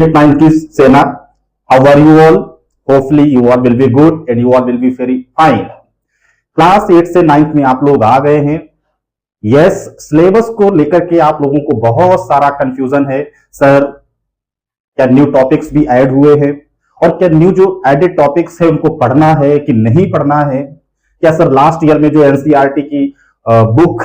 9th की सेना, how are you all? Hopefully you all will be good and you all will be very fine. Class 8 से 9th में आप लोग आ गए हैं। यस, सिलेबस को लेकर के आप लोगों को बहुत सारा कंफ्यूजन है। सर, क्या न्यू टॉपिक्स भी ऐड हुए हैं और क्या न्यू जो एडेड टॉपिक्स है उनको पढ़ना है कि नहीं पढ़ना है? क्या सर लास्ट ईयर में जो एनसीईआरटी की बुक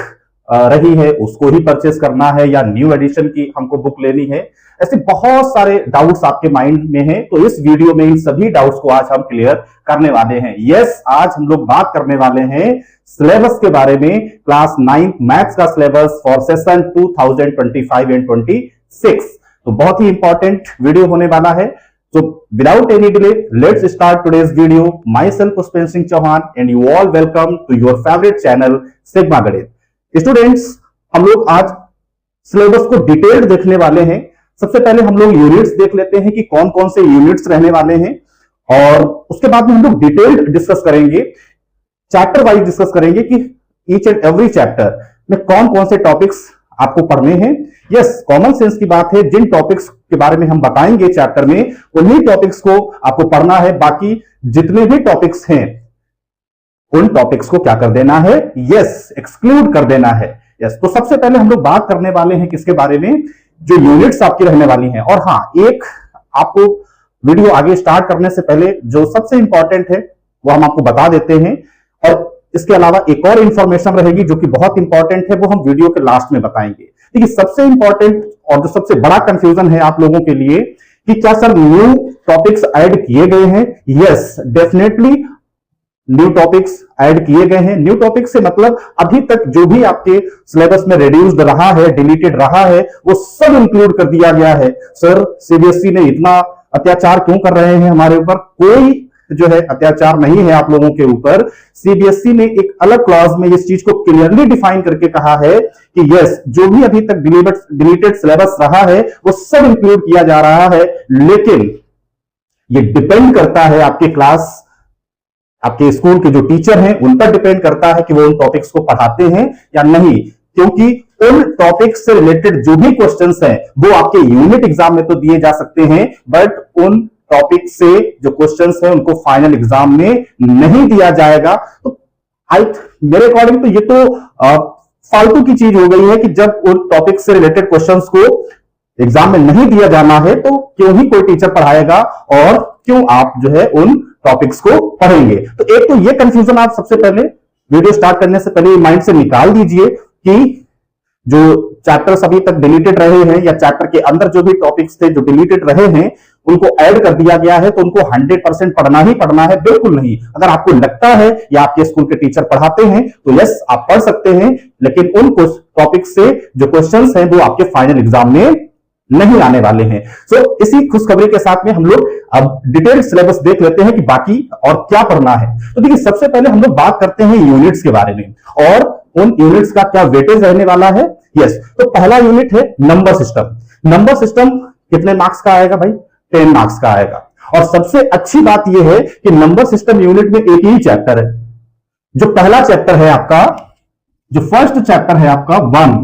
रही है उसको ही परचेस करना है या न्यू एडिशन की हमको बुक लेनी है? ऐसे बहुत सारे डाउट्स आपके माइंड में हैं, तो इस वीडियो में इन सभी डाउट्स को आज हम क्लियर करने वाले हैं। यस, आज हम लोग बात करने वाले हैं सिलेबस के बारे में, क्लास 9 मैथ्स का सिलेबस फॉर सेशन 2025 एंड 26। तो बहुत ही इंपॉर्टेंट वीडियो होने वाला है। So without any delay, let's start today's video. Myself Pushpendra Singh Chauhan and you all welcome to your favorite channel sigma Ganit. Students, हम लोग आज सिलेबस को डिटेल्ड देखने वाले हैं। सबसे पहले हम लोग यूनिट्स देख लेते हैं कि कौन कौन से यूनिट्स रहने वाले हैं, और उसके बाद में हम लोग डिटेल्ड डिस्कस करेंगे, चैप्टर वाइज डिस्कस करेंगे कि ईच एंड एवरी चैप्टर में कौन कौन से टॉपिक्स आपको पढ़ने हैं। यस, कॉमन सेंस की बात है, जिन टॉपिक्स के बारे में हम बताएंगे चैप्टर में उन्हीं टॉपिक्स को आपको पढ़ना है। बाकी जितने भी टॉपिक्स हैं उन टॉपिक्स को क्या कर देना है? यस, एक्सक्लूड कर देना है। यस, तो सबसे पहले हम लोग बात करने वाले हैं किसके बारे में? जो यूनिट्स आपकी रहने वाली हैं। और हाँ, एक आपको वीडियो आगे स्टार्ट करने से पहले जो सबसे इंपॉर्टेंट है वो हम आपको बता देते हैं, और इसके अलावा एक और इंफॉर्मेशन रहेगी जो कि बहुत इंपॉर्टेंट है, वो हम वीडियो के लास्ट में बताएंगे। देखिए, सबसे इंपॉर्टेंट और जो सबसे बड़ा कंफ्यूजन है आप लोगों के लिए कि क्या सर न्यू टॉपिक्स ऐड किए गए हैं? Yes, definitely new topics add किए गए हैं। न्यू टॉपिक्स से मतलब अभी तक जो भी आपके सिलेबस में रिड्यूस्ड रहा है, डिलीटेड रहा है, वो सब इंक्लूड कर दिया गया है। सर, सीबीएसई ने इतना अत्याचार क्यों कर रहे हैं हमारे ऊपर? कोई जो है अत्याचार नहीं है आप लोगों के ऊपर। सीबीएसई ने एक अलग क्लॉज में इस चीज को क्लियरली डिफाइन करके कहा है कि यस, जो भी अभी तक डिलीटेड सिलेबस रहा है वो सब इंक्लूड किया जा रहा है, लेकिन ये डिपेंड करता है आपके क्लास, आपके स्कूल के जो टीचर हैं उन पर डिपेंड करता है कि वो उन टॉपिक्स को पढ़ाते हैं या नहीं। क्योंकि उन टॉपिक्स से रिलेटेड जो भी क्वेश्चंस हैं वो आपके यूनिट एग्जाम में तो दिए जा सकते हैं, बट उन टॉपिक से जो क्वेश्चंस हैं उनको फाइनल एग्जाम में नहीं दिया जाएगा। तो मेरे अकॉर्डिंग तो ये तो फालतू की चीज हो गई है कि जब उन टॉपिक से रिलेटेड क्वेश्चंस को एग्जाम में नहीं दिया जाना है तो क्यों ही कोई टीचर पढ़ाएगा और क्यों आप जो है उन टॉपिक्स को पढ़ेंगे। तो एक तो ये कंफ्यूजन आप सबसे पहले वीडियो स्टार्ट करने से पहले माइंड से निकाल दीजिए कि जो चैप्टर्स अभी तक डिलीटेड रहे हैं या चैप्टर के अंदर जो भी टॉपिक्स थे जो डिलीटेड रहे हैं उनको ऐड कर दिया गया है तो उनको 100% पढ़ना ही पढ़ना है, बिल्कुल नहीं। अगर आपको लगता है या आपके स्कूल के टीचर पढ़ाते हैं तो यस, आप पढ़ सकते हैं, लेकिन उन टॉपिक्स से जो क्वेश्चंस हैं वो आपके फाइनल एग्जाम में नहीं आने वाले हैं। सो इसी खुशखबरी के साथ में हम लोग अब डिटेल्ड सिलेबस देख लेते हैं कि बाकी और क्या पढ़ना है। तो देखिए, सबसे पहले हम लोग बात करते हैं यूनिट्स के बारे में और उन यूनिट्स का क्या वेटेज रहने वाला है। यस, तो पहला यूनिट है नंबर सिस्टम। नंबर सिस्टम कितने मार्क्स का आएगा भाई? 10 मार्क्स का आएगा। और सबसे अच्छी बात यह है कि नंबर सिस्टम यूनिट में एक ही चैप्टर है। जो पहला चैप्टर है आपका, जो फर्स्ट चैप्टर है आपका 1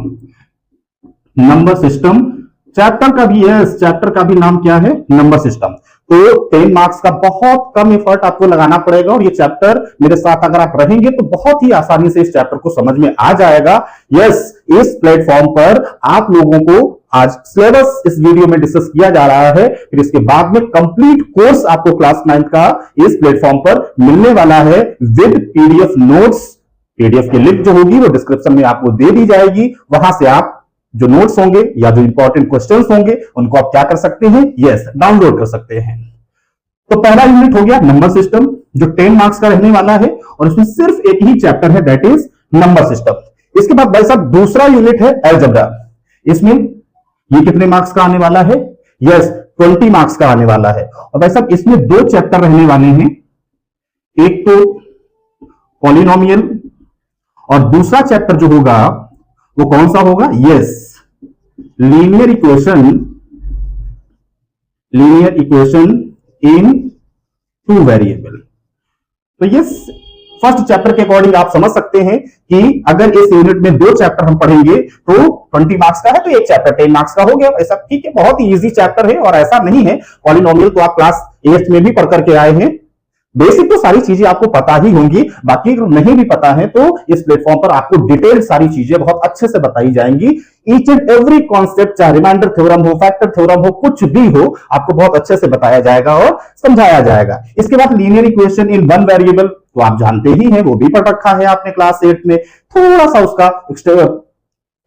नंबर सिस्टम, चैप्टर का भी है, इस चैप्टर का भी नाम क्या है? Number system. तो 10 मार्क्स का बहुत कम एफर्ट आपको लगाना पड़ेगा और ये चैप्टर मेरे साथ अगर आप रहेंगे तो बहुत ही आसानी से इस चैप्टर को समझ में आ जाएगा। यस, इस प्लेटफॉर्म पर आप लोगों को आज सिलेबस इस वीडियो में डिस्कस किया जा रहा है, फिर इसके बाद में कंप्लीट कोर्स आपको क्लास 9 का इस प्लेटफॉर्म पर मिलने वाला है विद पीडीएफ नोट्स। पीडीएफ की लिंक जो होगी वो डिस्क्रिप्शन में आपको दे दी जाएगी। वहां से आप जो नोट्स होंगे या जो इंपॉर्टेंट क्वेश्चंस होंगे उनको आप क्या कर सकते हैं? यस, डाउनलोड कर सकते हैं। तो पहला यूनिट हो गया नंबर सिस्टम जो 10 मार्क्स का रहने वाला है और इसमें सिर्फ एक ही चैप्टर है, दैट इज नंबर सिस्टम। इसके बाद भाई साहब दूसरा यूनिट है अलजेब्रा। इसमें ये कितने मार्क्स का आने वाला है? यस, 20 मार्क्स का आने वाला है। और भाई साहब इसमें 2 चैप्टर रहने वाले हैं, एक तो पॉलिनोमियल और दूसरा चैप्टर जो होगा वो कौन सा होगा? Yes, linear equation in 2 variable. तो यस, फर्स्ट चैप्टर के अकॉर्डिंग आप समझ सकते हैं कि अगर इस यूनिट में 2 चैप्टर हम पढ़ेंगे तो 20 मार्क्स का है, तो एक चैप्टर 10 मार्क्स का हो गया। ऐसा ठीक है, बहुत ही इजी चैप्टर है। और ऐसा नहीं है, पॉलिनोमियल तो आप क्लास 8 में भी पढ़ करके आए हैं, बेसिक तो सारी चीजें आपको पता ही होंगी। बाकी अगर नहीं भी पता है तो इस प्लेटफॉर्म पर आपको डिटेल सारी चीजें बहुत अच्छे से बताई जाएंगी। ईच एंड एवरी कॉन्सेप्ट, चाहे रिमाइंडर थ्योरम हो, फैक्टर थ्योरम हो, कुछ भी हो, आपको बहुत अच्छे से बताया जाएगा और समझाया जाएगा। इसके बाद linear equation in one variable तो आप जानते ही हैं, वो भी पढ़ रखा है आपने क्लास 8 में। थोड़ा सा उसका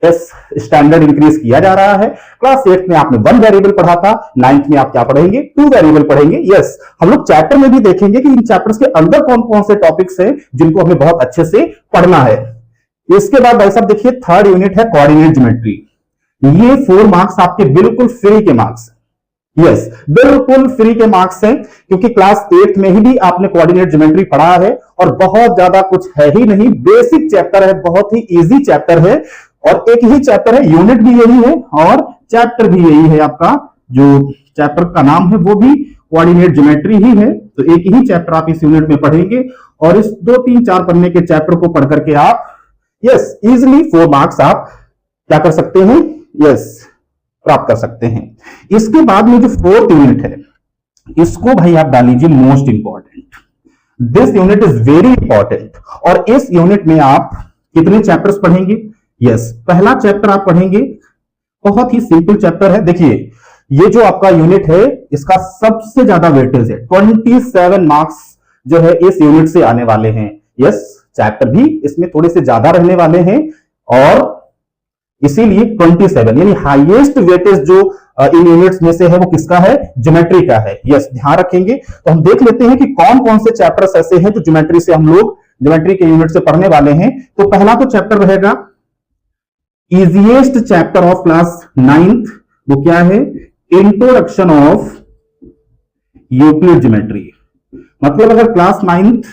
स्टैंडर्ड इंक्रीज किया जा रहा है। क्लास 8 में आपने 1 वेरिएबल पढ़ा था, 9th में आप क्या पढ़ेंगे, 2 वेरिएबल पढ़ेंगे। यस, हम लोग चैप्टर में भी देखेंगे कि इन चैप्टर्स के अंदर कौन कौन से टॉपिक्स हैं जिनको हमें बहुत अच्छे से पढ़ना है। इसके बाद भाई साहब देखिए, थर्ड यूनिट है कोऑर्डिनेट ज्योमेट्री। ये 4 मार्क्स आपके बिल्कुल फ्री के मार्क्स, यस बिल्कुल फ्री के मार्क्स हैं, क्योंकि क्लास 8 में ही भी आपने कोऑर्डिनेट ज्योमेट्री पढ़ा है और बहुत ज्यादा कुछ है ही नहीं, बेसिक चैप्टर है, बहुत ही इजी चैप्टर है और एक ही चैप्टर है, यूनिट भी यही है और चैप्टर भी यही है। आपका जो चैप्टर का नाम है वो भी कोऑर्डिनेट ज्योमेट्री ही है। तो एक ही चैप्टर आप इस यूनिट में पढ़ेंगे और इस 2, 3, 4 पन्ने के चैप्टर को पढ़ करके आप यस इजिली 4 मार्क्स आप क्या कर सकते हैं, यस प्राप्त कर सकते हैं। इसके बाद में जो 4th यूनिट है, इसको भाई आप डाल लीजिए most important. This unit is very important. और इस यूनिट में आप कितने चैप्टर्स पढ़ेंगे, यस पहला चैप्टर आप पढ़ेंगे, बहुत ही सिंपल चैप्टर है। देखिए ये जो आपका यूनिट है, इसका सबसे ज्यादा वेटेज है, 27 मार्क्स जो है इस यूनिट से आने वाले हैं। यस, चैप्टर भी इसमें थोड़े से ज्यादा रहने वाले हैं और इसीलिए 27 यानी हाईएस्ट वेटेज जो इन यूनिट्स में से है वो किसका है, ज्योमेट्री का है। यस, ध्यान रखेंगे। तो हम देख लेते हैं कि कौन कौन से चैप्टर्स ऐसे हैं जो ज्योमेट्री से हम लोग ज्योमेट्री के यूनिट से पढ़ने वाले हैं। तो पहला तो चैप्टर रहेगा easiest chapter of class 9th, वो क्या है, इंट्रोडक्शन ऑफ यूक्लिड ज्योमेट्री। मतलब अगर क्लास 9th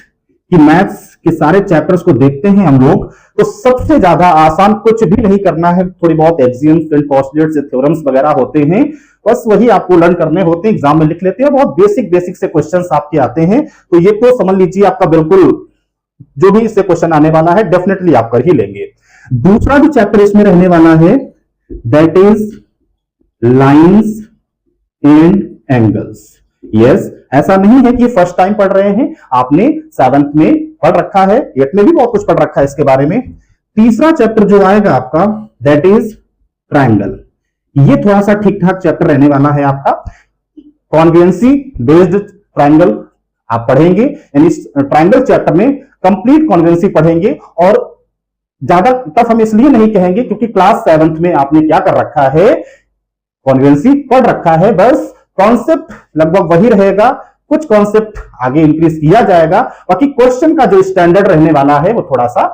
की मैथ्स के सारे चैप्टर्स को देखते हैं हम लोग, तो सबसे ज्यादा आसान कुछ भी नहीं करना है, थोड़ी बहुत एक्सियम्स एंड पोस्टुलेट्स थ्योरम्स वगैरह होते हैं, बस वही आपको लर्न करने होते हैं, एग्जाम में लिख लेते हैं, बहुत बेसिक से क्वेश्चंस आपके आते हैं। तो ये तो समझ लीजिए आपका बिल्कुल जो भी इससे क्वेश्चन आने वाला है डेफिनेटली आप कर ही लेंगे। दूसरा जो चैप्टर इसमें रहने वाला है that his lines and angles. Yes, ऐसा नहीं है कि फर्स्ट टाइम पढ़ रहे हैं, आपने 7th में पढ़ रखा है, 8th में भी बहुत कुछ पढ़ रखा है इसके बारे में। तीसरा चैप्टर जो आएगा आपका दैट इज ट्रायंगल। ये थोड़ा सा ठीक ठाक चैप्टर रहने वाला है आपका। कॉन्वेंसी बेस्ड ट्रायंगल आप पढ़ेंगे, यानी ट्रायंगल चैप्टर में कंप्लीट कॉन्वेंसी पढ़ेंगे। और ज्यादा टफ हम इसलिए नहीं कहेंगे क्योंकि क्लास 7th में आपने क्या कर रखा है, कॉन्वेंसी पढ़ रखा है, बस कॉन्सेप्ट लगभग वही रहेगा, कुछ कॉन्सेप्ट आगे इंक्रीज किया जाएगा, बाकी क्वेश्चन का जो स्टैंडर्ड रहने वाला है वो थोड़ा सा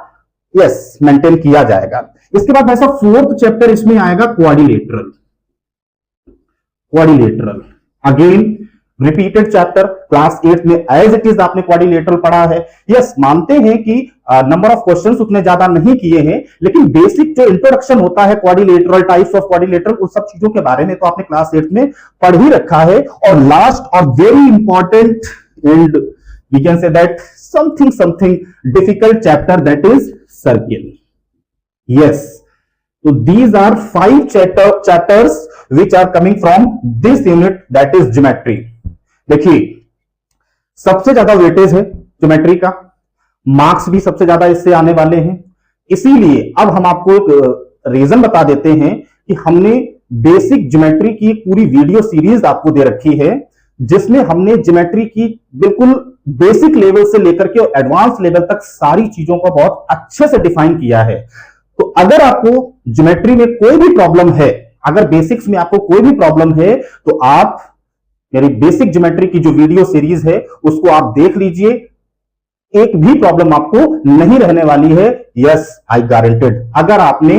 यस मेंटेन किया जाएगा। इसके बाद ऐसा 4th चैप्टर इसमें आएगा quadrilateral. Quadrilateral again repeated chapter, class 8 में एज इट इज आपने क्वाड्रिलेटरल पढ़ा है। यस, मानते हैं कि नंबर ऑफ क्वेश्चंस उतने ज्यादा नहीं किए हैं, लेकिन बेसिक जो इंट्रोडक्शन होता है क्वाड्रिलेटरल, टाइप्स ऑफ क्वाड्रिलेटरल, उस सब चीजों के बारे में तो आपने क्लास 8 में पढ़ ही रखा है। और लास्ट और very important and we can say that something difficult chapter that is circle. Yes, so these are 5 chapters which are coming from this unit that is geometry। देखिए सबसे ज्यादा वेटेज है ज्योमेट्री का, मार्क्स भी सबसे ज्यादा इससे आने वाले हैं। इसीलिए अब हम आपको एक रीजन बता देते हैं कि हमने बेसिक ज्योमेट्री की पूरी वीडियो सीरीज आपको दे रखी है, जिसमें हमने ज्योमेट्री की बिल्कुल बेसिक लेवल से लेकर के एडवांस लेवल तक सारी चीजों को बहुत अच्छे से डिफाइन किया है। तो अगर आपको ज्योमेट्री में कोई भी प्रॉब्लम है, अगर बेसिक्स में आपको कोई भी प्रॉब्लम है, तो आप मेरी बेसिक ज्योमेट्री की जो वीडियो सीरीज है उसको आप देख लीजिए, एक भी प्रॉब्लम आपको नहीं रहने वाली है। यस, आई गारंटेड। अगर आपने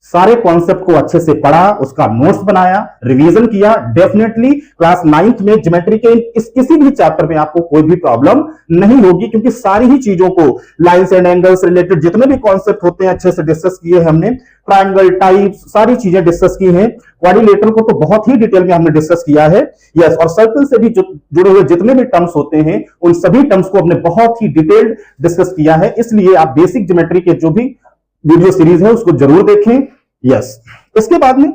सारे कॉन्सेप्ट को अच्छे से पढ़ा, उसका नोट्स बनाया, रिवीजन किया, डेफिनेटली क्लास 9th में ज्योमेट्री के इस किसी भी चैप्टर में आपको कोई भी प्रॉब्लम नहीं होगी, क्योंकि सारी ही चीजों को लाइंस एंड एंगल्स रिलेटेड जितने भी कॉन्सेप्ट होते हैं अच्छे से डिस्कस किए हमने। ट्रायंगल टाइप्स सारी चीजें डिस्कस की हैं। क्वाड्रिलेटरल को तो बहुत ही डिटेल में हमने डिस्कस किया है। यस, और सर्कल से भी जुड़े हुए जितने भी टर्म्स होते हैं उन सभी टर्म्स को हमने बहुत ही डिटेल्ड डिस्कस किया है। इसलिए आप बेसिक ज्योमेट्री के जो भी वीडियो सीरीज है उसको जरूर देखें। यस, इसके बाद में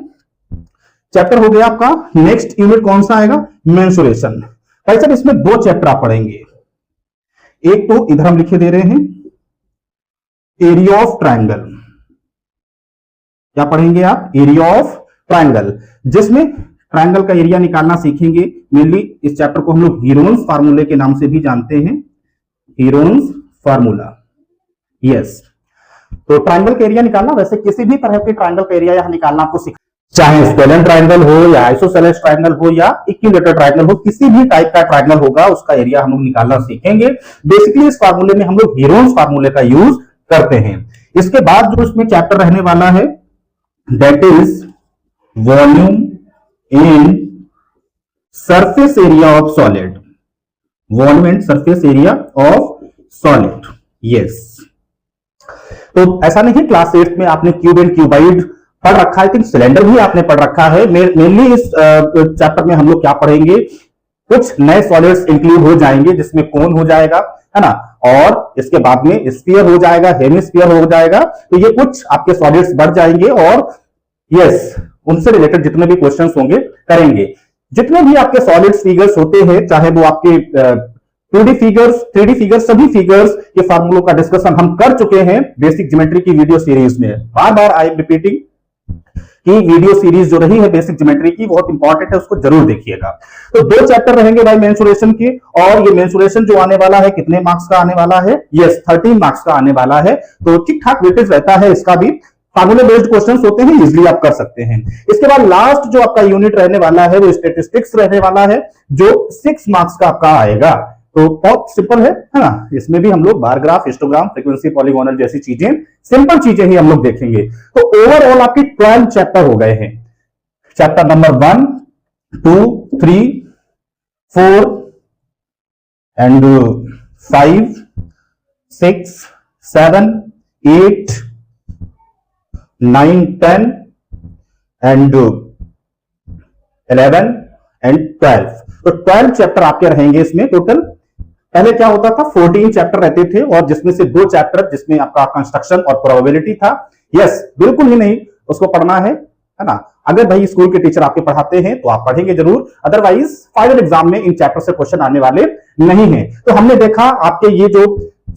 चैप्टर हो गया आपका, नेक्स्ट यूनिट कौन सा आएगा, मेंसुरेशन। भाई साहब इसमें दो चैप्टर आप पढ़ेंगे। एक तो इधर हम लिखे दे रहे हैं एरिया ऑफ ट्रायंगल। क्या पढ़ेंगे आप, एरिया ऑफ ट्रायंगल, जिसमें ट्रायंगल का एरिया निकालना सीखेंगे। मेनली इस चैप्टर को हम लोग हीरोन्स फार्मूले के नाम से भी जानते हैं, हीरोन्स फार्मूला। यस, तो ट्रायंगल का एरिया निकालना, वैसे किसी भी तरह के ट्रायंगल का एरिया यहां निकालना आपको सीखना, चाहे स्केलेन ट्रायंगल हो या आइसोसेलेस ट्रायंगल हो या इक्विलेटरल ट्रायंगल हो, किसी भी टाइप का ट्रायंगल होगा उसका एरिया हम लोग निकालना सीखेंगे। बेसिकली इस फार्मूले में हम लोग हीरोन्स फार्मूले का यूज करते हैं। इसके बाद जो इसमें चैप्टर रहने वाला है that is volume in surface area of solid, volume and surface area of solid. Yes, तो ऐसा नहीं क्लास 8 में आपने क्यूब एंड क्यूबाइड पढ़ रखा है, थिंक सिलेंडर भी आपने पढ़ रखा है। मेनली इस चैप्टर में हम लोग क्या पढ़ेंगे, कुछ नए सॉलिड्स इंक्लूड हो जाएंगे, जिसमें कोन हो जाएगा, है ना, और इसके बाद में स्फीयर हो जाएगा, हेमिस्फीयर हो जाएगा। तो ये कुछ आपके सॉलिड्स बढ़ जाएंगे और यस, उनसे रिलेटेड जितने भी क्वेश्चंस होंगे करेंगे। जितने भी आपके सॉलिड्स फिगर्स होते हैं, चाहे वो आपके 2D फिगर्स, 3D फिगर्स, सभी फिगर्स के फार्मूलों का डिस्कशन हम कर चुके हैं बेसिक ज्योमेट्री की वीडियो सीरीज में। बार बार आई एम रिपीटिंग कि वीडियो सीरीज जो रही है बेसिक ज्योमेट्री की बहुत इंपॉर्टेंट है, उसको जरूर देखिएगा। तो दो चैप्टर रहेंगे भाई मेंसुरेशन के, और ये मेंसुरेशन जो आने वाला है कितने मार्क्स का आने वाला है, यस 13 मार्क्स का आने वाला है। तो ठीक ठाक वेटेज रहता है इसका भी, फार्मूले बेस्ड क्वेश्चंस होते हैं, इजीली आप कर सकते हैं। इसके बाद लास्ट जो आपका यूनिट रहने वाला है वो स्टैटिस्टिक्स रहने वाला है, जो 6 मार्क्स का आपका आएगा। तो बहुत सिंपल है ना, इसमें भी हम लोग bar graph, histogram, frequency, polygonal जैसी चीजें, सिंपल चीजें ही हम लोग देखेंगे। तो ओवरऑल आपके 12 चैप्टर हो गए हैं। Chapter number 1, 2, 3, 4 and 5, 6, 7, 8, 9, 10 and 11 and 12। तो 12 चैप्टर आपके रहेंगे इसमें टोटल। पहले क्या होता था, 14 चैप्टर रहते थे, और जिसमें से 2 चैप्टर जिसमें आपका कंस्ट्रक्शन और प्रोबेबिलिटी था। यस, बिल्कुल ही नहीं उसको पढ़ना है ना। अगर भाई स्कूल के टीचर आपके पढ़ाते हैं तो आप पढ़ेंगे जरूर, अदरवाइज फाइनल एग्जाम में इन चैप्टर से क्वेश्चन आने वाले नहीं है। तो हमने देखा आपके ये जो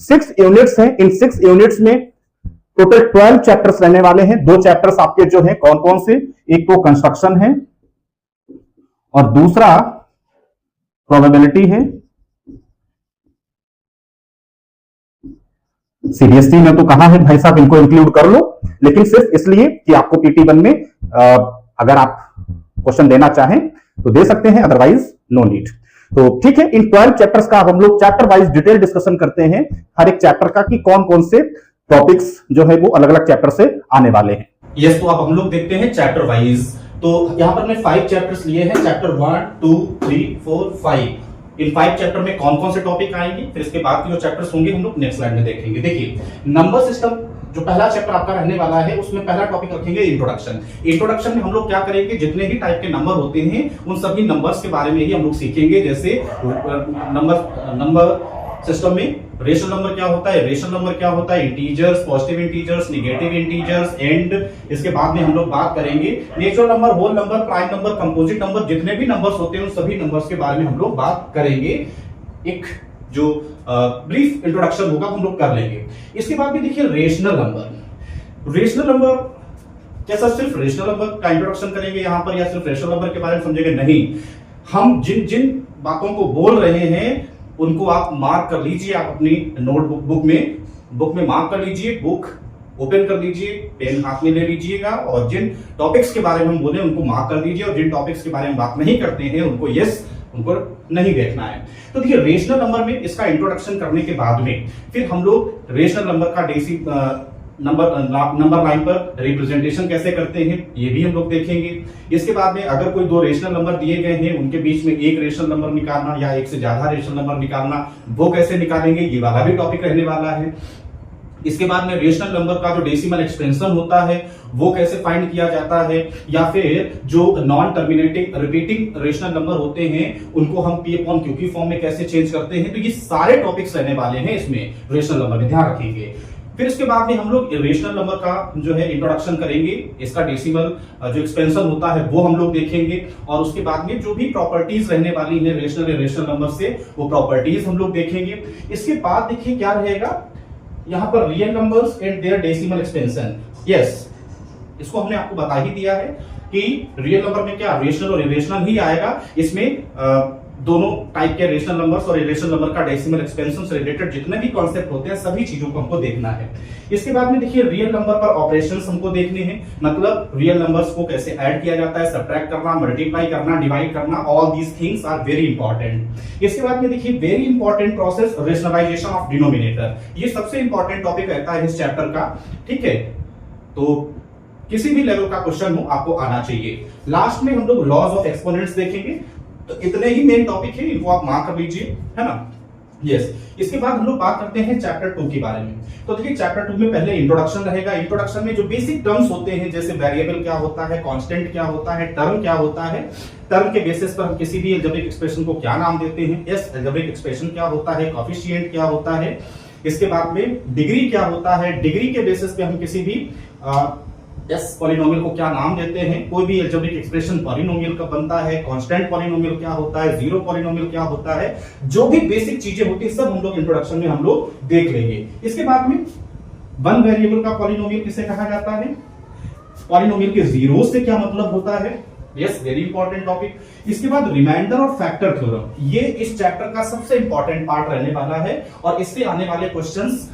6 यूनिट्स हैं, इन 6 यूनिट्स में टोटल 12 चैप्टर्स रहने वाले हैं। 2 चैप्टर्स आपके जो है कौन कौन से, एक तो कंस्ट्रक्शन है और दूसरा प्रोबेबिलिटी है। सीबीएसई ने तो कहा है भाई साहब इनको इंक्लूड कर लो, लेकिन सिर्फ इसलिए कि आपको PT1 में अगर आप क्वेश्चन देना चाहें तो दे सकते हैं, अदरवाइज नो नीड। तो ठीक है, इन 12 चैप्टर्स का हम लोग चैप्टर वाइज डिटेल डिस्कशन करते हैं हर एक चैप्टर का, कि कौन कौन से टॉपिक्स जो है वो अलग अलग चैप्टर से आने वाले हैं। यस, तो अब हम लोग देखते हैं चैप्टर वाइज। तो यहाँ पर मैं 5 चैप्टर्स लिए हैं, चैप्टर 1, 2, 3, 4, 5। इन 5 चैप्टर में कौन कौन से टॉपिक आएंगे, फिर इसके बाद के जो चैप्टर्स होंगे हम लोग नेक्स्ट स्लाइड में देखेंगे। देखिए, नंबर सिस्टम जो पहला चैप्टर आपका रहने वाला है, उसमें पहला टॉपिक रखेंगे इंट्रोडक्शन। इंट्रोडक्शन में हम लोग क्या करेंगे, जितने भी टाइप के नंबर होते हैं उन सभी नंबर्स के बारे में ही हम लोग सीखेंगे। जैसे नंबर सिस्टम में रेशनल नंबर क्या होता है, रेशनल नंबर क्या होता है, integers, positive integers, negative integers, and इसके बाद में हम लोग बात करेंगे natural number, whole number, prime number, composite number, जितने भी नंबर्स होते हैं उन सभी नंबर्स के बारे में हम लोग बात करेंगे। एक जो ब्रीफ इंट्रोडक्शन होगा हम लोग कर लेंगे। इसके बाद भी देखिए रेशनल नंबर। रेशनल नंबर कैसा, सिर्फ रेशनल नंबर का इंट्रोडक्शन करेंगे यहाँ पर, या सिर्फ रेशनल नंबर के बारे में समझेंगे, नहीं। हम जिन जिन बातों को बोल रहे हैं उनको आप मार्क कर लीजिए, आप अपनी नोटबुक बुक में मार्क कर लीजिए, बुक ओपन कर लीजिए, पेन हाथ में ले लीजिएगा, और जिन टॉपिक्स के बारे में हम बोले उनको मार्क कर दीजिए, और जिन टॉपिक्स के बारे में बात नहीं करते हैं उनको उनको नहीं देखना है। तो देखिए, रेशनल नंबर में इसका इंट्रोडक्शन करने के बाद में फिर हम लोग रेशनल नंबर का नंबर लाइन पर रिप्रेजेंटेशन कैसे करते हैं ये भी हम लोग देखेंगे। इसके बाद में अगर कोई दो रेशनल नंबर दिए गए हैं उनके बीच में एक रेशनल नंबर निकालना या एक से ज्यादा रेशनल नंबर निकालना वो कैसे निकालेंगे, ये वाला भी टॉपिक रहने वाला है। इसके बाद में रेशनल नंबर का जो डेसिमल एक्सपेंशन होता है वो कैसे फाइंड किया जाता है, या फिर जो non terminating repeating rational number होते हैं उनको हम पी अपॉन क्यू की फॉर्म में कैसे चेंज करते हैं। तो ये सारे टॉपिक्स रहने वाले हैं इसमें रेशनल नंबर में, ध्यान रखेंगे। फिर इसके बाद में हम लोग रेशनल नंबर का जो है इंट्रोडक्शन करेंगे, इसका डेसिमल जो एक्सपेंशन होता है वो हम लोग देखेंगे, और उसके बाद में जो भी प्रॉपर्टीज रहने वाली है रेशनल नंबर से वो प्रॉपर्टीज हम लोग देखेंगे। इसके बाद देखिए क्या रहेगा यहां पर real numbers and their decimal expansion. Yes, इसको हमने आपको बता ही दिया है कि रियल नंबर में क्या रेशनल और इरेशनल ही आएगा। इसमें दोनों टाइप के रेशनल नंबर्स और इरेशनल नंबर का डेसिमल एक्सपेंशन से रिलेटेड जितने भी कॉन्सेप्ट होते हैं सभी चीजों को हमको देखना है। इसके बाद में देखिए रियल नंबर पर ऑपरेशंस हमको देखने हैं, मतलब रियल नंबर्स को कैसे ऐड किया जाता है, सब्ट्रैक्ट करना, मल्टीप्लाई करना, डिवाइड करना, all these things are very important. इसके बाद में देखिए very important process rationalisation of denominator, ये सबसे इंपॉर्टेंट टॉपिक रहता है इस चैप्टर का, ठीक है। तो किसी भी लेवल का क्वेश्चन हो आपको आना चाहिए। लास्ट में हम लोग लॉज ऑफ एक्सपोनेंट्स देखेंगे। तो इतने ही मेन टॉपिक है, इनको आप मार्क कर लीजिए, है ना। यस, इसके बाद हम लोग बात करते हैं चैप्टर 2 के बारे में। तो देखिए चैप्टर 2 में पहले इंट्रोडक्शन रहेगा। इंट्रोडक्शन में जो बेसिक टर्म्स होते हैं जैसे वेरिएबल क्या होता है, कांस्टेंट क्या होता है, टर्म क्या होता है, टर्म के बेसिस पर हम किसी भी अलजेब्रिक एक्सप्रेशन को क्या नाम देते हैं, यस अलजेब्रिक एक्सप्रेशन क्या होता है, कोएफिशिएंट क्या होता है। इसके बाद में डिग्री क्या होता है, डिग्री के बेसिस पे हम किसी भी पॉलिनोमियल को क्या नाम देते हैं, कोई भी अलजेब्रिक एक्सप्रेशन पॉलिनोमियल का बनता है, कांस्टेंट पॉलिनोमियल क्या होता है, जीरो पॉलिनोमियल क्या होता है, जो भी बेसिक चीजें होती है सब हम लोग इंट्रोडक्शन में हम लोग देख लेंगे। इसके बाद में वन वेरिएबल का पॉलिनोमियल किसे कहा जाता है, पॉलिनोमियल के जीरो से क्या मतलब होता है, यस वेरी इंपॉर्टेंट टॉपिक। इसके बाद रिमाइंडर और फैक्टर थ्योरम, ये इस चैप्टर का सबसे इंपॉर्टेंट पार्ट रहने वाला है और इससे आने वाले क्वेश्चंस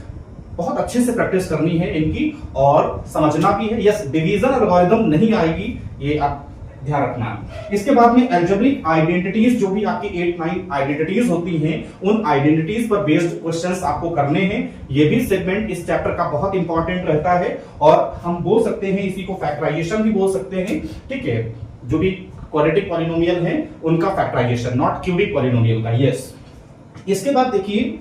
बहुत अच्छे से प्रैक्टिस करनी है इनकी और समझना भी है। यस डिवीजन एल्गोरिथम नहीं आएगी, ये आप ध्यान रखना। इसके बाद में अलजेब्रिक आइडेंटिटीज, जो भी आपकी 8-9 आइडेंटिटीज होती हैं उन आइडेंटिटीज पर बेस्ड क्वेश्चंस आपको करने हैं। ये भी सेगमेंट इस चैप्टर का बहुत इंपॉर्टेंट रहता है और हम बोल सकते हैं इसी को फैक्टराइजेशन भी बोल सकते हैं, ठीक है। जो भी क्वाड्रेटिक पॉलिनोमियल है उनका फैक्टराइजेशन, नॉट क्यूबिक पॉलिनोमियल का। यस, इसके बाद देखिए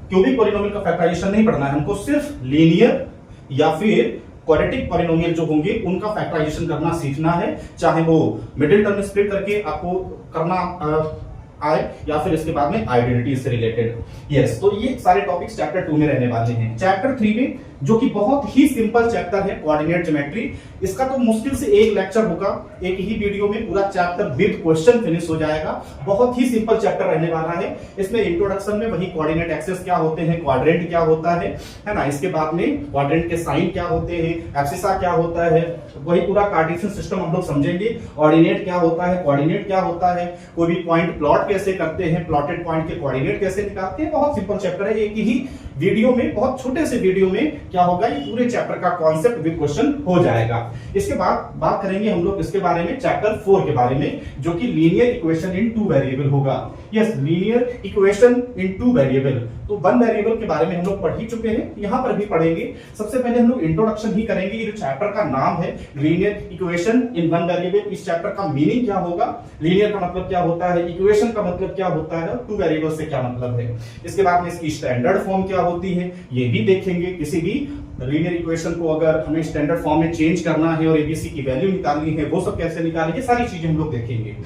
क्यूबिक पॉलिनोमियल का फैक्टराइजेशन नहीं पढ़ना है हमको, सिर्फ लीनियर या फिर क्वाड्रेटिक पॉलिनोमियल जो होंगे उनका फैक्टराइजेशन करना सीखना है, चाहे वो मिडिल टर्म स्प्लिट करके आपको करना आए या फिर इसके बाद में आइडेंटिटी से रिलेटेड। यस, तो ये सारे टॉपिक्स चैप्टर 2 में रहने वाले हैं। चैप्टर 3 में जो कि बहुत ही सिंपल चैप्टर है कोऑर्डिनेट ज्योमेट्री, इसका तो मुश्किल से एक लेक्चर होगा, एक ही वीडियो में पूरा चैप्टर विद क्वेश्चन फिनिश हो जाएगा। बहुत ही सिंपल चैप्टर रहने वाला है। इसमें इंट्रोडक्शन में वही कोऑर्डिनेट एक्सिस क्या होते हैं, क्वाड्रेंट क्या होता है ना, इसके बाद में क्वाड्रेंट के साइन क्या होते हैं, एब्सिसा क्या होता है, वही पूरा कार्टेशियन सिस्टम हम लोग समझेंगे। ऑर्डिनेट क्या होता है, कोऑर्डिनेट क्या होता है, कोई भी पॉइंट प्लॉट कैसे करते हैं, प्लॉटेड पॉइंट के कोऑर्डिनेट कैसे निकालते हैं, बहुत सिंपल चैप्टर है। एक ही वीडियो में, बहुत छोटे से वीडियो में क्या होगा, ये पूरे चैप्टर का कॉन्सेप्ट विद क्वेश्चन हो जाएगा। इसके बाद बात करेंगे हम लोग इसके बारे में चैप्टर 4 के बारे में, जो कि लीनियर इक्वेशन इन 2 वेरिएबल होगा। Yes, linear equation in 2 variable. तो 1 वेरिएबल के बारे में हम लोग पढ़ ही चुके हैं, यहां पर भी पढ़ेंगे। सबसे पहले हम लोग इंट्रोडक्शन ही करेंगे। ये जो चैप्टर का नाम है लीनियर इक्वेशन इन 1 वेरिएबल, इस चैप्टर का मीनिंग क्या होगा, लीनियर का मतलब क्या होता है, इक्वेशन का मतलब क्या होता है, 2 वेरिएबल से क्या मतलब है। इसके बाद में इसकी स्टैंडर्ड फॉर्म क्या होती है ये भी देखेंगे। किसी भी लीनियर इक्वेशन को अगर हमें स्टैंडर्ड फॉर्म में चेंज करना है और एबीसी की वैल्यू निकालनी है वो सब कैसे निकालेंगे, सारी चीजें हम लोग देखेंगे।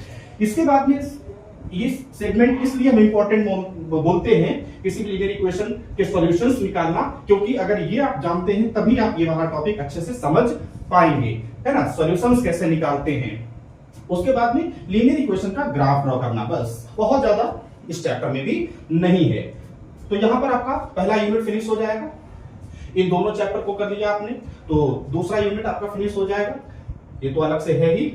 इसके बाद में ये सेगमेंट इसलिए हम इंपॉर्टेंट बोलते हैं किसी भी लीनियर इक्वेशन के सॉल्यूशंस निकालना, क्योंकि अगर ये आप जानते हैं तभी आप ये वाला टॉपिक अच्छे से समझ पाएंगे, है ना, सॉल्यूशंस कैसे निकालते हैं। उसके बाद में लीनियर इक्वेशन का ग्राफ ड्रॉ करना, बस, बहुत ज्यादा इस चैप्टर में भी नहीं है। तो यहां पर आपका पहला यूनिट फिनिश हो जाएगा। इन दोनों चैप्टर को कर लिया आपने तो दूसरा यूनिट आपका फिनिश हो जाएगा, ये तो अलग से है ही।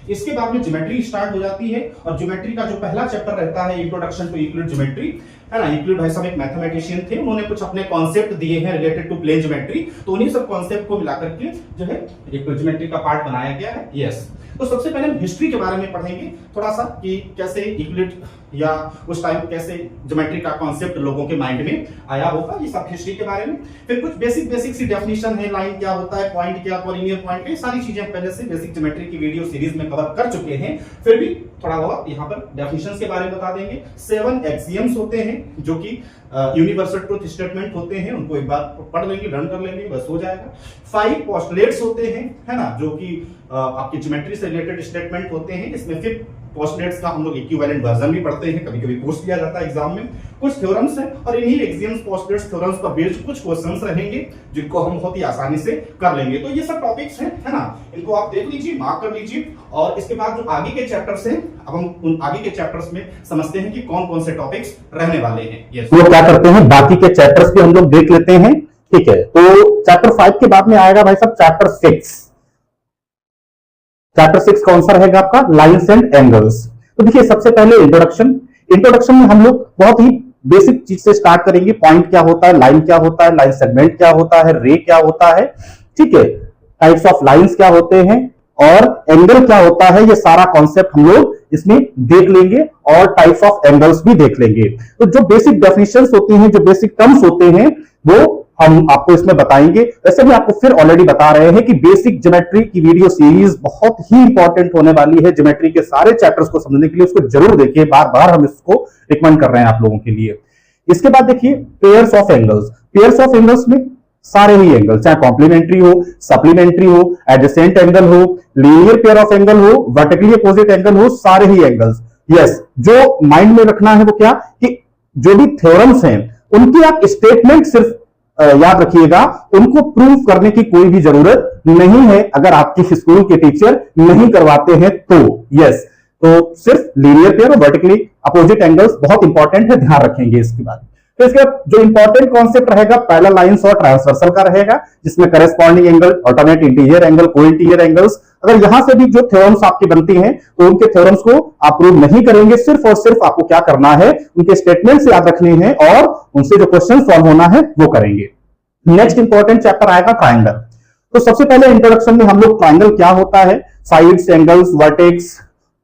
इसके बाद में ज्योमेट्री स्टार्ट हो जाती है और ज्योमेट्री का जो पहला चैप्टर रहता है इंट्रोडक्शन टू यूक्लिड ज्योमेट्री, है ना। यूक्लिड भाई साहब एक मैथमेटिशियन थे, उन्होंने कुछ अपने कॉन्सेप्ट दिए हैं रिलेटेड टू प्लेन ज्योमेट्री, तो उन्हीं सब कॉन्सेप्ट को मिलाकर के जो है एक ज्योमेट्री का पार्ट बनाया गया है। यस, तो सबसे पहले हम हिस्ट्री के बारे में पढ़ेंगे थोड़ा सा कि कैसे यूक्लिड या उस टाइम कैसे ज्योमेट्री का कॉन्सेप्ट लोगों के माइंड में आया होगा, ये सब हिस्ट्री के बारे में। फिर कुछ बेसिक सी डेफिनेशन है, लाइन क्या होता है, पॉइंट क्या, कोलिनियर पॉइंट, ये सारी चीजें पहले से बेसिक ज्योमेट्री की वीडियो सीरीज में कवर कर चुके हैं, फिर भी थोड़ा बहुत यहाँ पर डेफिनेशंस के बारे में बता देंगे। 7 एक्सियम्स होते हैं जो कि यूनिवर्सल ट्रुथ स्टेटमेंट होते हैं, उनको एक बार पढ़ लेंगे, रन कर लेंगे, बस हो जाएगा। 5 पोस्टुलेट्स होते हैं, है ना, जो कि आपकी ज्योमेट्री से रिलेटेड स्टेटमेंट होते हैं। इसमें 5 पोस्टुलेट्स का हम लोग इक्विवेलेंट वर्जन भी पढ़ते हैं, कभी कभी पूछ लिया जाता है एग्जाम में। कुछ थ्योरम्स हैं और इन्हीं एक्सियम्स, पोस्टुलेट्स, थ्योरम्स पर बेस्ड कुछ क्वेश्चंस रहेंगे जिनको हम बहुत ही आसानी से कर लेंगे। तो ये सब टॉपिक्स हैं, है ना, इनको आप देख लीजिए, मार्क कर लीजिए। और इसके बाद जो आगे के चैप्टर्स हैं, अब हम उन आगे के चैप्टर्स में समझते हैं कि कौन कौन से टॉपिक्स रहने वाले हैं। यस, तो क्या करते हैं, बाकी के चैप्टर्स भी हम लोग देख लेते हैं। ठीक है, तो चैप्टर 5 के बाद में आएगा भाई साहब चैप्टर 6। चैप्टर 6 कौन सा रहेगा आपका, लाइन्स एंड एंगल्स। तो देखिए सबसे पहले इंट्रोडक्शन में हम लोग बहुत ही बेसिक चीज से स्टार्ट करेंगे। पॉइंट क्या होता है, लाइन क्या होता है, लाइन सेगमेंट क्या होता है, रे क्या होता है, ठीक है, टाइप्स ऑफ लाइंस क्या होते हैं और एंगल क्या होता है, ये सारा कॉन्सेप्ट हम लोग इसमें देख लेंगे और टाइप्स ऑफ एंगल्स भी देख लेंगे। तो जो बेसिक डेफिनेशंस होती हैं, जो बेसिक टर्म्स होते हैं, वो हम आपको इसमें बताएंगे। वैसे भी आपको फिर ऑलरेडी बता रहे हैं कि बेसिक ज्योमेट्री की वीडियो सीरीज बहुत ही इंपॉर्टेंट होने वाली है। ज्योमेट्री के सारे चैप्टर्स को समझने के लिए उसको जरूर देखिए, बार बार हम इसको रिकमेंड कर रहे हैं आप लोगों के लिए। इसके बाद देखिए pairs of angles. Pairs of angles में सारे ही एंगल, चाहे कॉम्प्लीमेंट्री हो, सप्लीमेंट्री हो, एडजेसेंट एंगल हो, लीनियर पेयर ऑफ एंगल हो, वर्टिकली अपोजिट एंगल हो, सारे ही एंगल्स। यस, जो माइंड में रखना है वो क्या कि जो भी थ्योरम्स हैं उनकी आप स्टेटमेंट सिर्फ याद रखिएगा, उनको प्रूव करने की कोई भी जरूरत नहीं है अगर आपके स्कूल के टीचर नहीं करवाते हैं तो। यस, तो सिर्फ लीनियर पेयर और वर्टिकली अपोजिट एंगल्स बहुत इंपॉर्टेंट है, ध्यान रखेंगे इसके बाद। तो इसके बाद जो इंपॉर्टेंट कॉन्सेप्ट रहेगा पैरेलल लाइंस और ट्रांसवर्सल का रहेगा, जिसमें corresponding angle, alternate interior angle, को इंटीरियर एंगल्स। अगर यहां से भी जो थ्योरम्स आपकी बनती हैं तो उनके थ्योरम्स को आप प्रूव नहीं करेंगे, सिर्फ और सिर्फ आपको क्या करना है, उनके स्टेटमेंट्स याद रखने हैं और उनसे जो क्वेश्चन सॉल्व होना है वो करेंगे। नेक्स्ट इंपॉर्टेंट चैप्टर आएगा ट्राइंगल। तो सबसे पहले इंट्रोडक्शन में हम लोग ट्राइंगल क्या होता है, साइड्स, एंगल्स, वर्टेक्स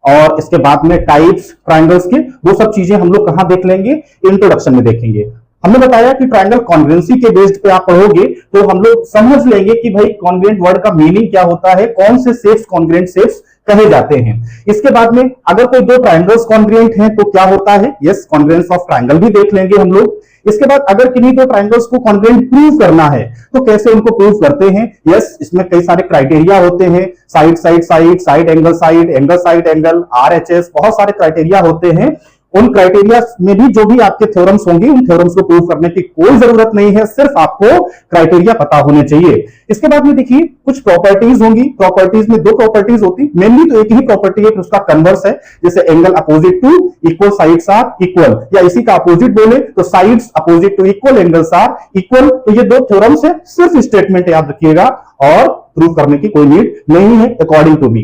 और इसके बाद में टाइप्स ट्राइंगल्स के, वो सब चीजें हम लोग कहां देख लेंगे, इंट्रोडक्शन में देखेंगे। हमने बताया कि ट्राइंगल कॉन्ग्रुएंसी के बेस्ड पे आप पढ़ोगे तो हम लोग समझ लेंगे कि भाई कॉन्ग्रुएंट वर्ड का मीनिंग क्या होता है, कौन से शेप्स कॉन्ग्रुएंट शेप्स कहे जाते हैं। इसके बाद में अगर कोई दो ट्राइंगल्स कॉन्ग्रुएंट हैं तो क्या होता है, यस, कॉन्ग्रुएंस ऑफ ट्राइंगल भी देख लेंगे हम लोग। इसके बाद अगर किन्हीं दो ट्राइंगल्स को कॉन्ग्रुएंट प्रूव करना है तो कैसे उनको प्रूव करते हैं, यस, इसमें कई सारे क्राइटेरिया होते हैं, side side side, side angle side, angle side angle, RHS, बहुत सारे क्राइटेरिया होते हैं। उन क्राइटेरिया में भी जो भी आपके थ्योरम्स होंगे, उन थ्योरम्स को प्रूव करने की कोई जरूरत नहीं है, सिर्फ आपको क्राइटेरिया पता होने चाहिए। इसके बाद में देखिए कुछ प्रॉपर्टीज होंगी। प्रॉपर्टीज में दो प्रॉपर्टीज होती, मेनली तो एक ही प्रॉपर्टी है कि उसका कन्वर्स है, जैसे angle opposite to equal sides are equal, या इसी का अपोजिट बोले तो sides opposite to equal angles are equal. तो ये दो थ्योरम्स है, सिर्फ स्टेटमेंट याद रखिएगा और प्रूव करने की कोई नीड नहीं है अकॉर्डिंग टू मी।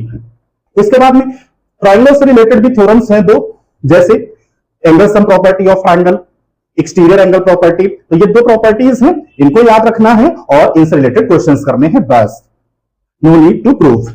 इसके बाद में ट्राइंगल से रिलेटेड भी थ्योरम्स हैं दो, जैसे angle sum property of triangle, exterior angle property. तो ये दो प्रॉपर्टीज हैं, इनको याद रखना है और इनसे रिलेटेड क्वेश्चंस करने हैं, बस, नो नीड टू प्रूव।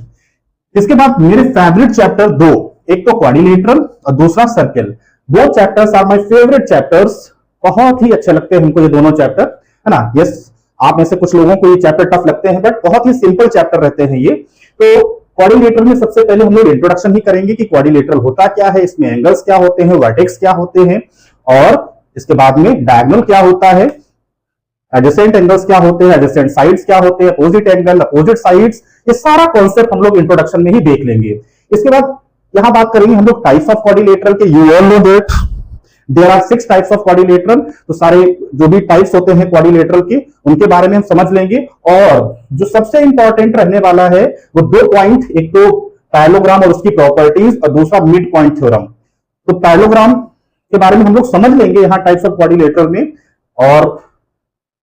इसके बाद मेरे फेवरेट चैप्टर दो, एक तो क्वाड्रिलेटरल और दूसरा सर्किल। वो chapters are my favourite chapters, बहुत ही अच्छे लगते हैं हमको ये दोनों चैप्टर, है ना। यस, आप में से कुछ लोगों को ये चैप्टर टफ लगते हैं, बट बहुत ही सिंपल चैप्टर रहते हैं ये। तो क्वाड्रिलेटरल में सबसे पहले हम लोग इंट्रोडक्शन ही करेंगे कि क्वाड्रिलेटरल होता क्या है, इसमें एंगल्स क्या होते हैं, वर्टेक्स क्या होते हैं, और इसके बाद में डायगोनल क्या होता है, एडजेसेंट एंगल्स क्या होते हैं, एडजेसेंट साइड्स क्या होते हैं, अपोजिट एंगल, अपोजिट साइड्स, ये सारा कॉन्सेप्ट हम लोग इंट्रोडक्शन में ही देख लेंगे। इसके बाद यहां बात करेंगे हम लोग टाइप्स ऑफ क्वाड्रिलेटरल के। You all know that there are 6 types of quadrilateral. तो सारे जो भी टाइप्स होते हैं क्वाड्रिलेटरल के, उनके बारे में हम समझ लेंगे। और जो सबसे इंपॉर्टेंट रहने वाला है वो 2 पॉइंट, एक तो पैरेललोग्राम और उसकी प्रॉपर्टीज और दूसरा मिड पॉइंट थ्योरम। तो पैरेललोग्राम के बारे में हम लोग समझ लेंगे यहां टाइप्स ऑफ क्वाड्रिलेटरल में, और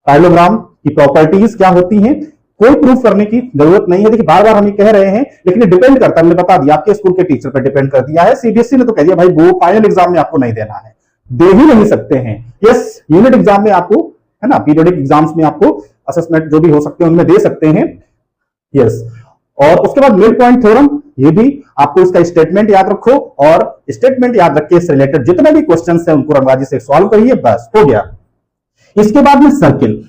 पैरेललोग्राम की प्रॉपर्टीज क्या होती हैं, कोई प्रूफ करने की जरूरत नहीं है। देखिए बार बार हम ये कह रहे हैं, लेकिन डिपेंड करता है, हमने बता दिया आपके स्कूल के टीचर पर डिपेंड कर दिया है। सीबीएसई ने तो कह दिया भाई वो फाइनल एग्जाम में आपको नहीं देना है, दे ही नहीं सकते हैं। यस, यूनिट एग्जाम में आपको, है ना, पीरियोडिक एग्जाम्स में आपको असेसमेंट जो भी हो सकते हैं उनमें दे सकते हैं। यस, और उसके बाद मिड पॉइंट थ्योरम, ये भी आपको इसका स्टेटमेंट याद रखो, और स्टेटमेंट याद रख के इससे रिलेटेड जितने भी क्वेश्चंस हैं उनको रंगबाजी से सॉल्व करिए, बस हो गया। इसके बाद में सर्किल।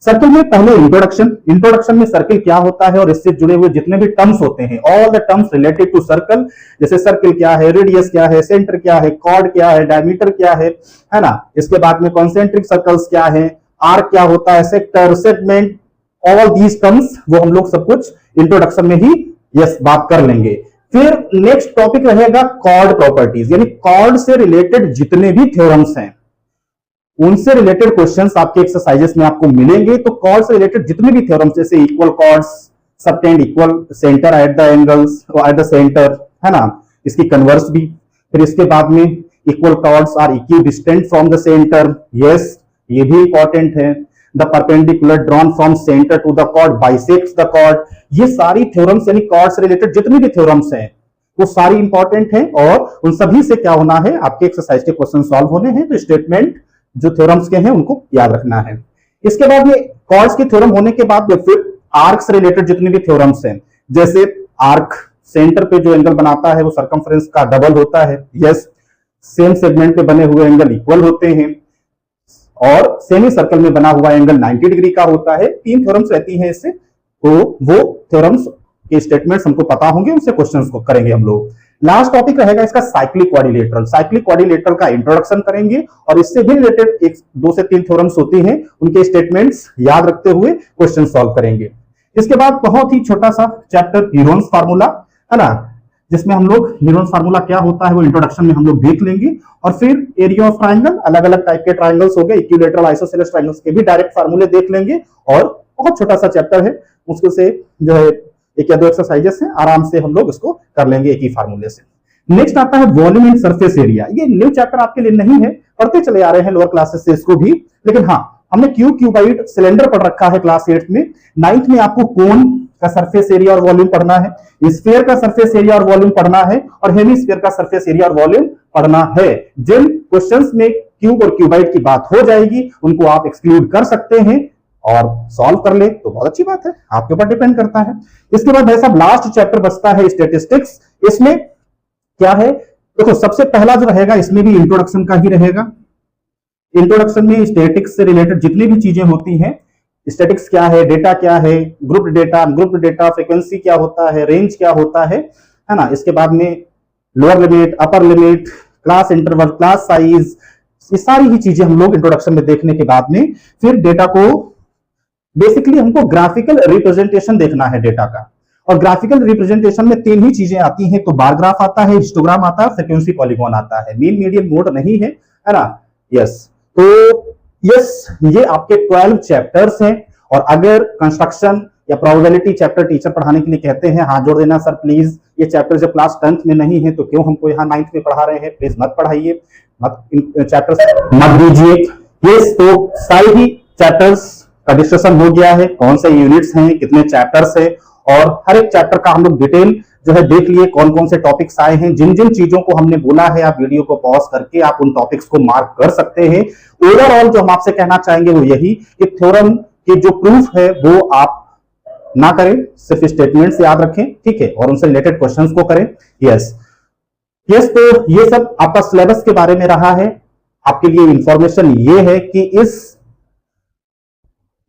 सर्किल में पहले इंट्रोडक्शन में सर्किल क्या होता है और इससे जुड़े हुए जितने भी टर्म्स होते हैं, all the terms related to circle, जैसे सर्किल क्या है, रेडियस क्या है, सेंटर क्या है, कॉर्ड क्या है, डायमीटर क्या है ना। इसके बाद में कॉन्सेंट्रिक सर्कल्स क्या है, आर्क क्या होता है, sector, segment, all these terms वो हम लोग सब कुछ इंट्रोडक्शन में ही यस बात कर लेंगे। फिर नेक्स्ट टॉपिक रहेगा कॉर्ड प्रॉपर्टीज, यानी कॉर्ड से रिलेटेड जितने भी थ्योरम्स हैं उनसे रिलेटेड क्वेश्चंस आपके एक्सरसाइजेस में आपको मिलेंगे। तो कॉर्ड से रिलेटेड जितने भी थ्योरम्स, जैसे equal chords, subtend equal, centre at the angles at the centre, है ना, इसकी कन्वर्स भी। फिर इसके बाद में equal chords are equidistant from the centre, yes, ये भी इंपॉर्टेंट है। The perpendicular drawn from centre to the chord bisects the chord. ये सारी थ्योरम्स यानी कॉर्ड से रिलेटेड जितनी भी थ्योरम्स हैं वो सारी इंपॉर्टेंट हैं, और उन सभी से क्या होना है, आपके एक्सरसाइज के क्वेश्चन सॉल्व होने हैं। तो स्टेटमेंट जो थ्योरम्स के हैं उनको याद रखना है। इसके बाद में कॉर्ड्स की थ्योरम होने के बाद फिर आर्क से रिलेटेड जितने भी थ्योरम्स हैं, जैसे आर्क सेंटर पे जो एंगल बनाता है वो सरकमफ्रेंस का डबल होता है, यस, सेम सेगमेंट पे बने हुए एंगल इक्वल होते हैं, और सेमी सर्कल में बना हुआ एंगल 90 डिग्री का होता है। 3 थ्योरम्स रहती हैं इससे, तो वो थ्योरम्स के स्टेटमेंट्स हमको पता होंगे, उनसे क्वेश्चंस को करेंगे हम लोग। लास्ट टॉपिक रहेगा इसका साइक्लिक क्वाड्रिलेटरल। साइक्लिक क्वाड्रिलेटरल का इंट्रोडक्शन करेंगे, और इससे भी रिलेटेड 2 से 3 थ्योरम्स होती हैं, उनके स्टेटमेंट्स याद रखते हुए क्वेश्चन सॉल्व करेंगे। इसके बाद बहुत ही छोटा सा चैप्टर हीरोन्स फार्मूला, है ना, जिसमें हम लोग हीरोन्स फार्मूला क्या होता है वो इंट्रोडक्शन में हम लोग देख लेंगे। और फिर एरिया ऑफ ट्राइंगल, अलग अलग टाइप के ट्राइंगल्स हो गए, इक्विलैटरल, आइसोसेलेस ट्राइंगल्स के भी डायरेक्ट फार्मूले देख लेंगे। और बहुत छोटा सा चैप्टर है, मुश्किल से जो है 1 या 2 एक्सरसाइजेस हैं, आराम से हम लोग इसको कर लेंगे एक ही फार्मूले से। नेक्स्ट आता है वॉल्यूम एंड सरफेस एरिया। ये न्यू चैप्टर आपके लिए नहीं है, पढ़ते चले आ रहे हैं लोअर क्लासेस से इसको भी, लेकिन हाँ, हमने क्यूबाइड सिलेंडर पढ़ रखा है क्लास 8 में। 9th में आपको कोन का सरफेस एरिया और वॉल्यूम पढ़ना है, स्फीयर का सरफेस एरिया और वॉल्यूम पढ़ना है, और हेमिस्फीयर का सरफेस एरिया और वॉल्यूम पढ़ना है। जिन क्वेश्चंस में क्यूब और क्यूबाइड की बात हो जाएगी उनको आप एक्सक्लूड कर सकते हैं और सॉल्व कर ले तो बहुत अच्छी बात है, आपके ऊपर डिपेंड करता है। इसके बाद भाई साहब लास्ट चैप्टर बचता है स्टैटिस्टिक्स। इसमें क्या है, देखो सबसे पहला जो रहेगा इसमें भी इंट्रोडक्शन का ही रहेगा। इंट्रोडक्शन में स्टैटिक्स से रिलेटेड जितनी भी चीजें होती हैं, स्टैटिक्स क्या है, डेटा क्या है, ग्रुप डेटा, फ्रीक्वेंसी क्या होता है, रेंज क्या होता है ना। इसके बाद में lower limit, upper limit, class interval, class size, ये सारी ही चीजें हम लोग इंट्रोडक्शन में देखने के बाद में फिर डेटा को बेसिकली हमको ग्राफिकल रिप्रेजेंटेशन देखना है डेटा का। और ग्राफिकल रिप्रेजेंटेशन में 3 ही चीजें आती हैं, तो बार ग्राफ आता है, हिस्टोग्राम आता है, फ्रीक्वेंसी पॉलीगॉन आता है, मीन मीडियन मोड नहीं है ना। यस, तो यस, ये आपके 12 चैप्टर्स हैं। और अगर कंस्ट्रक्शन या प्रोबेबिलिटी चैप्टर टीचर पढ़ाने के लिए कहते हैं, हाथ जोड़ देना सर प्लीज, ये चैप्टर जब क्लास 10th में नहीं है तो क्यों हमको यहाँ 9th में पढ़ा रहे हैं, प्लीज मत पढ़ाइए, मत इन चैप्टर्स मत दीजिए। यस, तो सारे ही चैप्टर्स का डिस्कशन हो गया है, कौन से यूनिट्स हैं, कितने चैप्टर्स हैं, और हर एक चैप्टर का हम लोग डिटेल जो है देख लिए, कौन कौन से टॉपिक्स आए हैं। जिन जिन चीजों को हमने बोला है आप वीडियो को पॉज करके आप उन टॉपिक्स को मार्क कर सकते हैं। ओवरऑल जो हम आपसे कहना चाहेंगे वो यही कि थ्योरम की जो प्रूफ है वो आप ना करें, सिर्फ स्टेटमेंट से याद रखें, ठीक है, और उनसे रिलेटेड क्वेश्चंस को करें। यस, तो ये सब आपका सिलेबस के बारे में रहा है। आपके लिए इंफॉर्मेशन ये है कि इस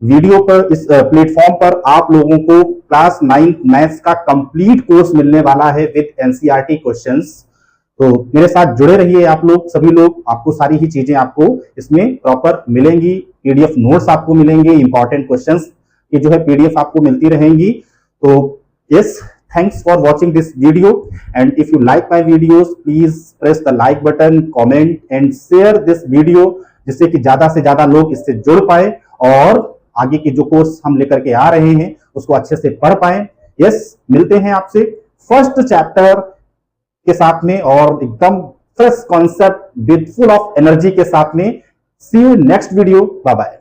वीडियो पर, इस प्लेटफॉर्म पर आप लोगों को क्लास 9 मैथ्स का कंप्लीट कोर्स मिलने वाला है विद एनसीईआरटी क्वेश्चंस। तो मेरे साथ जुड़े रहिए आप लोग, सभी लोग, आपको सारी ही चीजें आपको इसमें प्रॉपर मिलेंगी। पीडीएफ नोट्स आपको मिलेंगे, इंपॉर्टेंट क्वेश्चंस की जो है पीडीएफ आपको मिलती रहेंगी। तो yes, thanks for watching this video, and if you like my videos please press the like button, comment and share this video, जिससे कि ज्यादा से ज्यादा लोग इससे जुड़ पाए और आगे के जो कोर्स हम लेकर के आ रहे हैं उसको अच्छे से पढ़ पाए। यस, मिलते हैं आपसे फर्स्ट चैप्टर के साथ में और एकदम fresh concept with full of energy के साथ में। See you next video, bye bye.